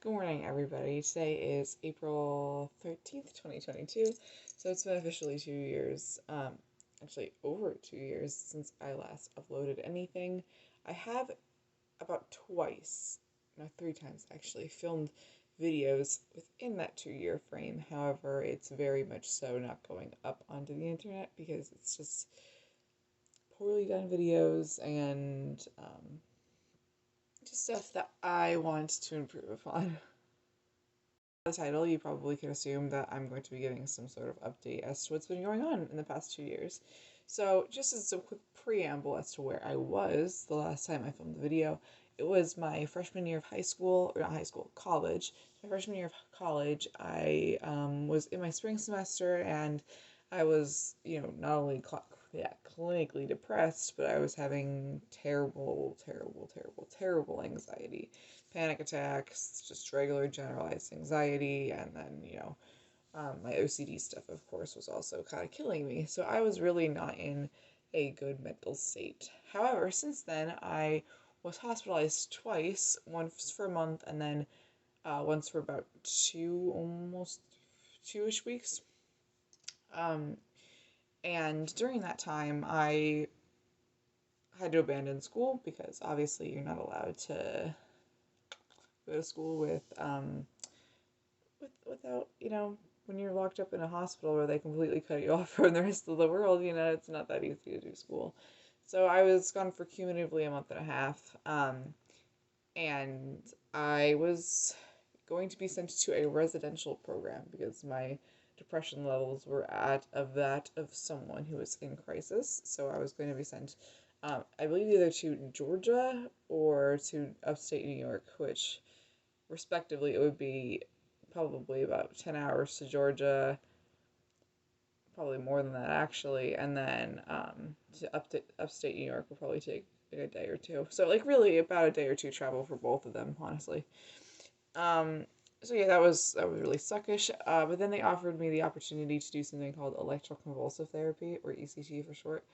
Good morning, everybody. Today is April 13th, 2022. So it's been officially 2 years, actually over 2 years since I last uploaded anything. I have about twice, no, three times actually, filmed videos within that 2 year frame. However, it's very much so not going up onto the internet because it's just poorly done videos and just stuff that I want to improve upon. The title, you probably can assume that I'm going to be giving some sort of update as to what's been going on in the past 2 years. So, just as a quick preamble as to where I was the last time I filmed the video, it was my freshman year of high school, or not high school, college. My freshman year of college, I was in my spring semester and I was, not only clinically depressed, but I was having terrible, terrible, terrible, terrible anxiety, panic attacks, just regular generalized anxiety, and then, my OCD stuff, of course, was also kind of killing me. So I was really not in a good mental state. However, since then, I was hospitalized twice, once for a month, and then once for about almost 2-ish weeks. And during that time, I had to abandon school because obviously you're not allowed to go to school without, when you're locked up in a hospital where they completely cut you off from the rest of the world, it's not that easy to do school. So I was gone for cumulatively a month and a half, and I was going to be sent to a residential program because my depression levels were at that of someone who was in crisis. So I was going to be sent, I believe, either to Georgia or to upstate New York, which respectively it would be probably about 10 hours to Georgia, probably more than that actually, and then to upstate New York will probably take like a day or two. So like really about a day or two travel for both of them, honestly. So yeah, that was really suckish. But then they offered me the opportunity to do something called electroconvulsive therapy, or ECT for short.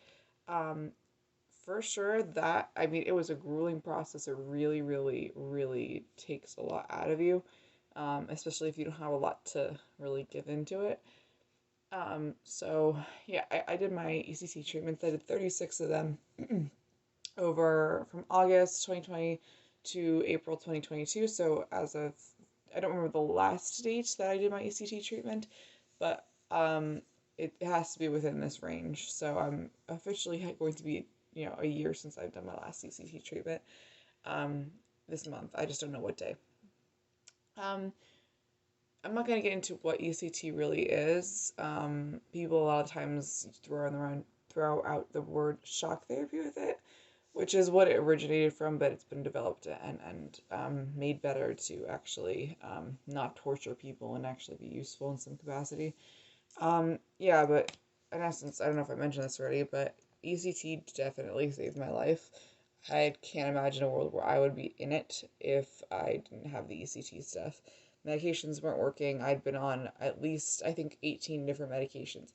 Um, for sure, that, I mean, it was a grueling process. It really, really, really takes a lot out of you, especially if you don't have a lot to really give into it. So yeah, I did my ECT treatments. I did 36 of them over from August 2020 to April 2022. So as of, I don't remember the last date that I did my ECT treatment, but it has to be within this range. So I'm officially going to be, a year since I've done my last ECT treatment this month. I just don't know what day. Um, I'm not going to get into what ECT really is. People a lot of times throw out the word shock therapy with it, which is what it originated from, but it's been developed and made better to actually not torture people and actually be useful in some capacity. Yeah, but in essence, I don't know if I mentioned this already, but ECT definitely saved my life. I can't imagine a world where I would be in it if I didn't have the ECT stuff. Medications weren't working. I'd been on at least, I think, 18 different medications,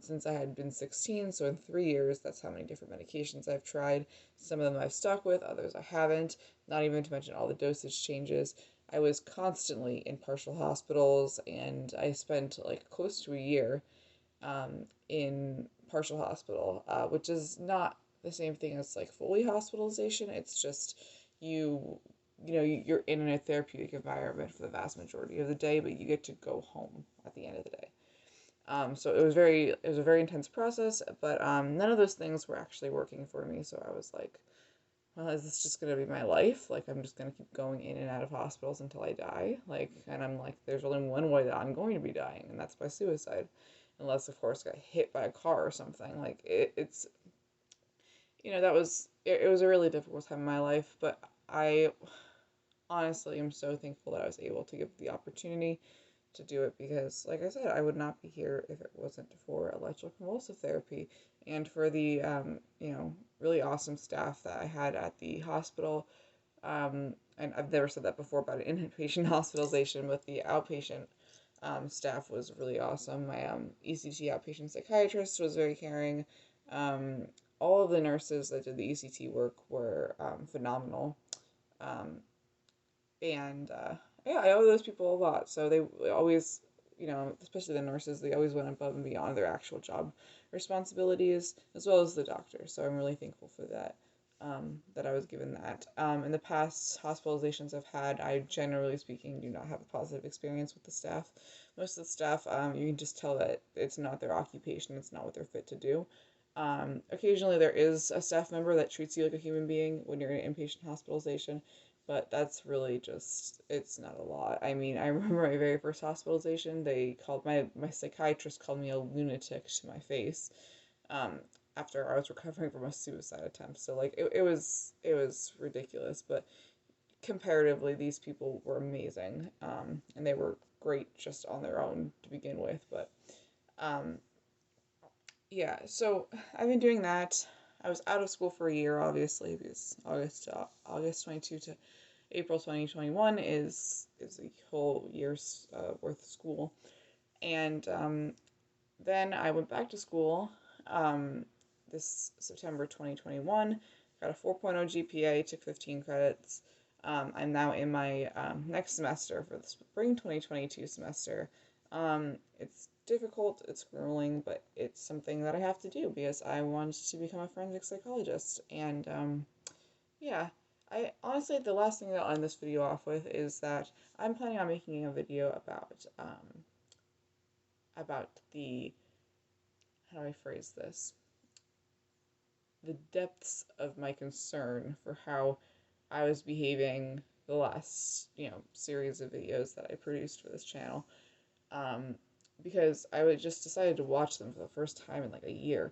since I had been 16. So in 3 years, that's how many different medications I've tried. Some of them I've stuck with, others I haven't. Not even to mention all the dosage changes. I was constantly in partial hospitals, and I spent like close to a year in partial hospital, which is not the same thing as like fully hospitalization. It's just you, you're in a therapeutic environment for the vast majority of the day, but you get to go home at the end of the day. So it was a very intense process, but none of those things were actually working for me. So I was like, well, is this just gonna be my life? Like, I'm just gonna keep going in and out of hospitals until I die? Like, and I'm like, there's only one way that I'm going to be dying, and that's by suicide. Unless, of course, I got hit by a car or something. Like, it's, it was a really difficult time in my life, but I honestly am so thankful that I was able to give the opportunity to do it because, like I said, I would not be here if it wasn't for electroconvulsive therapy and for the, really awesome staff that I had at the hospital. And I've never said that before about an inpatient hospitalization, but the outpatient staff was really awesome. My ECT outpatient psychiatrist was very caring. Um, all of the nurses that did the ECT work were phenomenal. Um, And yeah, I owe those people a lot. So they always, especially the nurses, they always went above and beyond their actual job responsibilities, as well as the doctor. So I'm really thankful for that. That I was given that. In the past hospitalizations I've had, I generally speaking do not have a positive experience with the staff. Most of the staff, you can just tell that it's not their occupation, it's not what they're fit to do. Occasionally there is a staff member that treats you like a human being when you're in an inpatient hospitalization, but that's really just, it's not a lot. I mean, I remember my very first hospitalization, they called my psychiatrist called me a lunatic to my face, um, after I was recovering from a suicide attempt. So like it was ridiculous, but comparatively these people were amazing. And they were great just on their own to begin with, but um, yeah, so I've been doing that. I was out of school for a year, obviously, because August 22 to April 2021 is a whole year's worth of school. And then I went back to school this September 2021, got a 4.0 GPA, took 15 credits. I'm now in my next semester for the spring 2022 semester. It's difficult, it's grueling, but it's something that I have to do because I want to become a forensic psychologist. And yeah, I honestly, the last thing that I'll end this video off with is that I'm planning on making a video about the, how do I phrase this? The depths of my concern for how I was behaving the last, series of videos that I produced for this channel. Um, because I would just decided to watch them for the first time in like a year.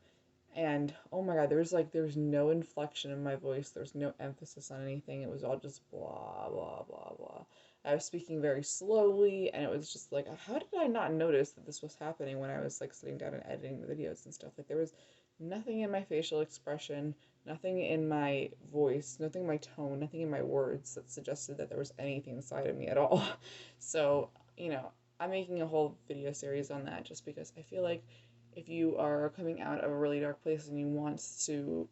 And oh my god, there was no inflection in my voice, there was no emphasis on anything. It was all just blah blah blah blah. I was speaking very slowly, and it was just like, how did I not notice that this was happening when I was like sitting down and editing the videos and stuff? Like there was nothing in my facial expression, nothing in my voice, nothing in my tone, nothing in my words that suggested that there was anything inside of me at all. So, I'm making a whole video series on that just because I feel like if you are coming out of a really dark place and you want to,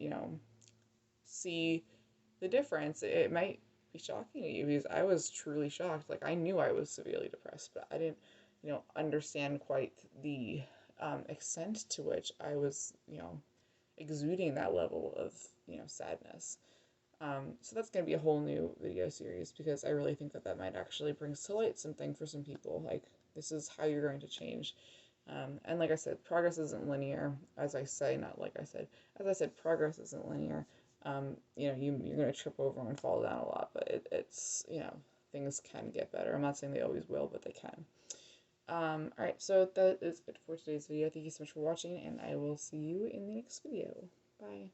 see the difference, it might be shocking to you because I was truly shocked. Like, I knew I was severely depressed, but I didn't, understand quite the extent to which I was, exuding that level of, sadness. So that's going to be a whole new video series because I really think that that might actually bring to light something for some people. Like, this is how you're going to change. And like I said, progress isn't linear, as I say, not like I said. As I said, progress isn't linear. You're going to trip over and fall down a lot, but it's, things can get better. I'm not saying they always will, but they can. Alright, so that is it for today's video. Thank you so much for watching, and I will see you in the next video. Bye.